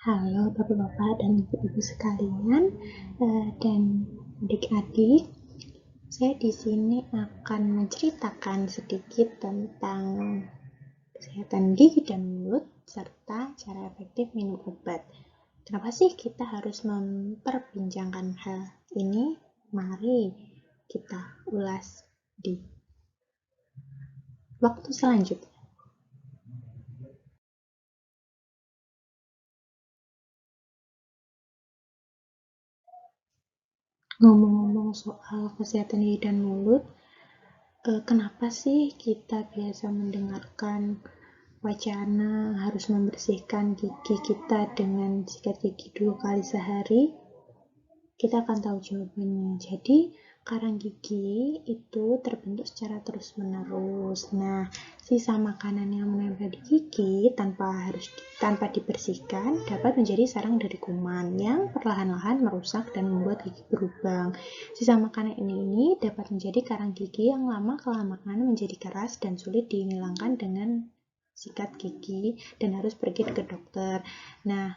Halo Bapak-bapak dan Ibu-ibu sekalian, dan adik-adik. Saya di sini akan menceritakan sedikit tentang kesehatan gigi dan mulut serta cara efektif minum obat. Kenapa sih kita harus memperbincangkan hal ini? Mari kita ulas di waktu selanjutnya. Ngomong-ngomong soal kesehatan gigi dan mulut, kenapa sih kita biasa mendengarkan wacana harus membersihkan gigi kita dengan sikat gigi 2 kali sehari? Kita akan tahu jawabannya. Jadi, karang gigi itu terbentuk secara terus-menerus. Nah, sisa makanan yang menempel di gigi tanpa dibersihkan dapat menjadi sarang dari kuman yang perlahan-lahan merusak dan membuat gigi berlubang. Sisa makanan ini dapat menjadi karang gigi yang lama-kelamaan menjadi keras dan sulit dihilangkan dengan sikat gigi dan harus pergi ke dokter. Nah,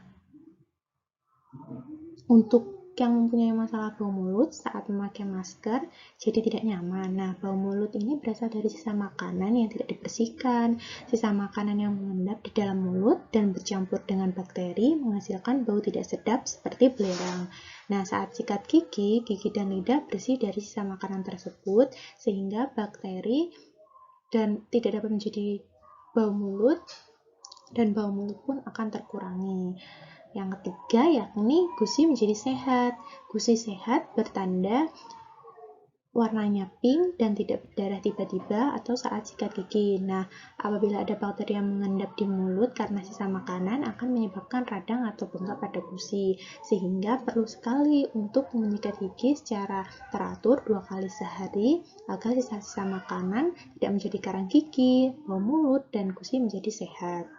untuk yang mempunyai masalah bau mulut saat memakai masker jadi tidak nyaman. Nah, bau mulut ini berasal dari sisa makanan yang tidak dibersihkan. Sisa makanan yang mengendap di dalam mulut dan bercampur dengan bakteri menghasilkan bau tidak sedap seperti belerang. Nah, saat sikat gigi dan lidah bersih dari sisa makanan tersebut sehingga bakteri dan tidak dapat menjadi bau mulut dan bau mulut pun akan terkurangi. Yang ketiga yakni gusi menjadi sehat. Gusi sehat bertanda warnanya pink dan tidak berdarah tiba-tiba atau saat sikat gigi. Nah, apabila ada bakteri yang mengendap di mulut karena sisa makanan akan menyebabkan radang atau bengkak pada gusi, sehingga perlu sekali untuk menyikat gigi secara teratur 2 kali sehari agar sisa-sisa makanan tidak menjadi karang gigi, bau mulut, dan gusi menjadi sehat.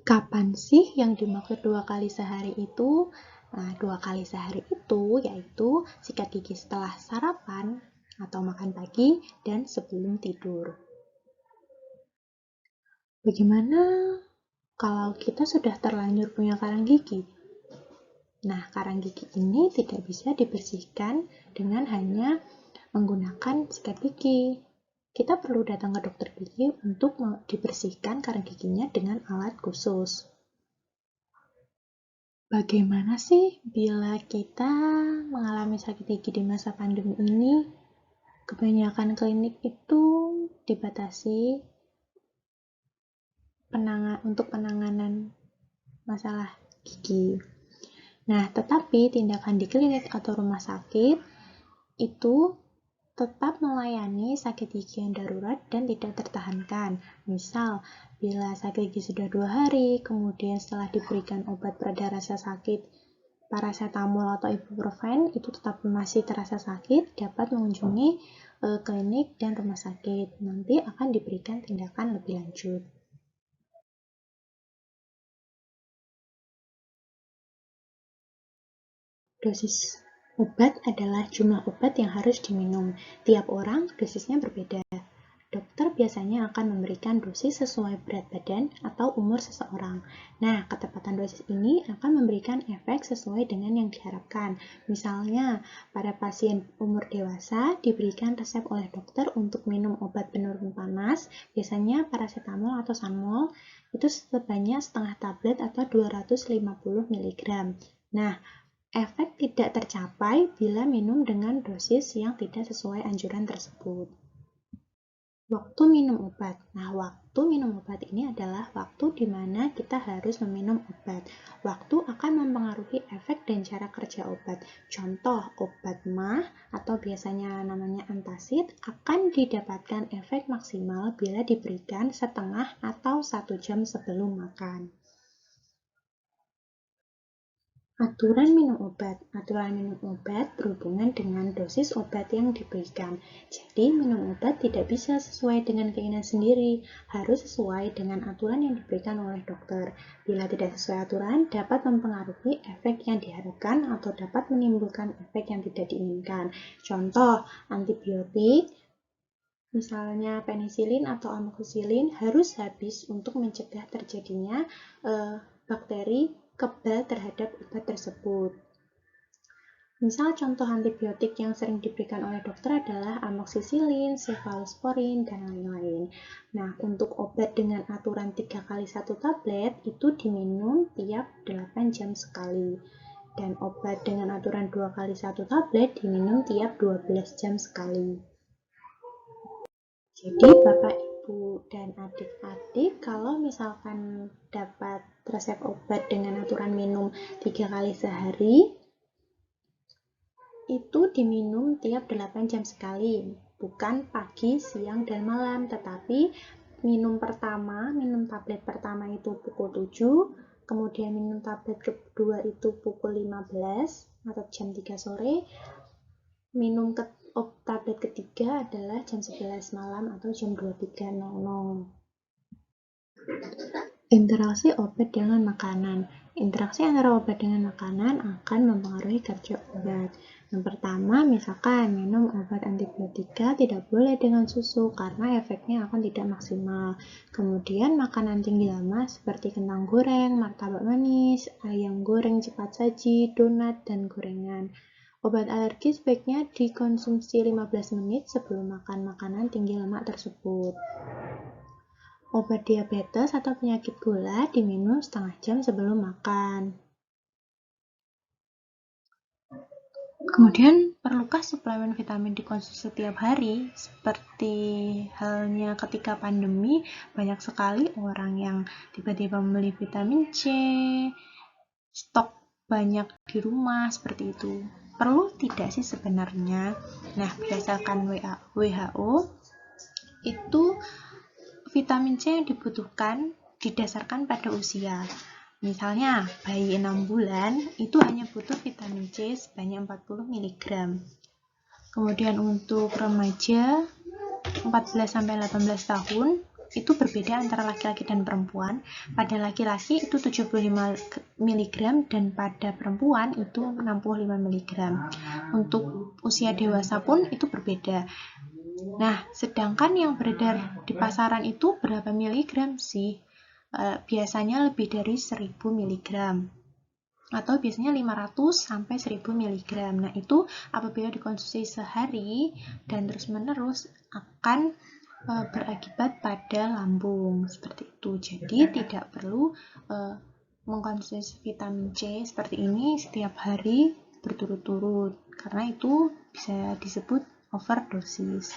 Kapan sih yang dimaksud 2 kali sehari itu? Nah, 2 kali sehari itu yaitu sikat gigi setelah sarapan atau makan pagi dan sebelum tidur. Bagaimana kalau kita sudah terlanjur punya karang gigi? Nah, karang gigi ini tidak bisa dibersihkan dengan hanya menggunakan sikat gigi. Kita perlu datang ke dokter gigi untuk dibersihkan karang giginya dengan alat khusus. Bagaimana sih bila kita mengalami sakit gigi di masa pandemi ini? Kebanyakan klinik itu dibatasi untuk penanganan masalah gigi. Nah, tetapi tindakan di klinik atau rumah sakit itu tetap melayani sakit gigi yang darurat dan tidak tertahankan. Misal, bila sakit gigi sudah 2 hari, kemudian setelah diberikan obat pereda rasa sakit, paracetamol atau ibuprofen, itu tetap masih terasa sakit, dapat mengunjungi klinik dan rumah sakit. Nanti akan diberikan tindakan lebih lanjut. Dosis obat adalah jumlah obat yang harus diminum. Tiap orang dosisnya berbeda. Dokter biasanya akan memberikan dosis sesuai berat badan atau umur seseorang. Nah, ketepatan dosis ini akan memberikan efek sesuai dengan yang diharapkan. Misalnya, pada pasien umur dewasa diberikan resep oleh dokter untuk minum obat penurun panas, biasanya paracetamol atau sanmol, itu sebanyak setengah tablet atau 250 mg. Nah, efek tidak tercapai bila minum dengan dosis yang tidak sesuai anjuran tersebut. Waktu minum obat. Nah, waktu minum obat ini adalah waktu di mana kita harus meminum obat. Waktu akan mempengaruhi efek dan cara kerja obat. Contoh, obat MAH atau biasanya namanya antacid akan didapatkan efek maksimal bila diberikan setengah atau 1 jam sebelum makan. Aturan minum obat. Aturan minum obat berhubungan dengan dosis obat yang diberikan. Jadi, minum obat tidak bisa sesuai dengan keinginan sendiri, harus sesuai dengan aturan yang diberikan oleh dokter. Bila tidak sesuai aturan, dapat mempengaruhi efek yang diharapkan atau dapat menimbulkan efek yang tidak diinginkan. Contoh, antibiotik, misalnya penisilin atau amoxicillin harus habis untuk mencegah terjadinya bakteri kebal terhadap obat tersebut. Misal contoh antibiotik yang sering diberikan oleh dokter adalah amoxicillin, cephalosporin, dan lain-lain. Nah, untuk obat dengan aturan 3 kali 1 tablet itu diminum tiap 8 jam sekali. Dan obat dengan aturan 2 kali 1 tablet diminum tiap 12 jam sekali. Jadi Bapak, Ibu, dan adik-adik kalau misalkan dapat resep obat dengan aturan minum 3 kali sehari, itu diminum tiap 8 jam sekali, bukan pagi, siang, dan malam, tetapi minum tablet pertama itu pukul 7, kemudian minum tablet kedua itu pukul 15 atau jam 3 sore, minum tablet ketiga adalah jam 11 malam atau jam 23.00. Interaksi obat dengan makanan. Interaksi antara obat dengan makanan akan mempengaruhi kerja obat. Yang pertama, misalkan minum obat antibiotika tidak boleh dengan susu karena efeknya akan tidak maksimal. Kemudian makanan tinggi lemak seperti kentang goreng, martabak manis, ayam goreng cepat saji, donat, dan gorengan. Obat alergi sebaiknya dikonsumsi 15 menit sebelum makan makanan tinggi lemak tersebut. Obat diabetes atau penyakit gula diminum setengah jam sebelum makan. Kemudian, perlukah suplemen vitamin dikonsumsi setiap hari? Seperti halnya ketika pandemi, banyak sekali orang yang tiba-tiba membeli vitamin C, stok banyak di rumah, seperti itu. Perlu tidak sih sebenarnya? Nah, berdasarkan WHO, itu vitamin C yang dibutuhkan didasarkan pada usia. Misalnya, bayi 6 bulan itu hanya butuh vitamin C sebanyak 40 mg. Kemudian untuk remaja 14-18 tahun itu berbeda antara laki-laki dan perempuan. Pada laki-laki itu 75 mg dan pada perempuan itu 65 mg. Untuk usia dewasa pun itu berbeda. Nah, sedangkan yang beredar di pasaran itu berapa miligram sih? Biasanya lebih dari 1000 mg. Atau biasanya 500 sampai 1000 mg. Nah, itu apabila dikonsumsi sehari dan terus-menerus akan berakibat pada lambung seperti itu. Jadi tidak perlu mengkonsumsi vitamin C seperti ini setiap hari berturut-turut karena itu bisa disebut overdosis.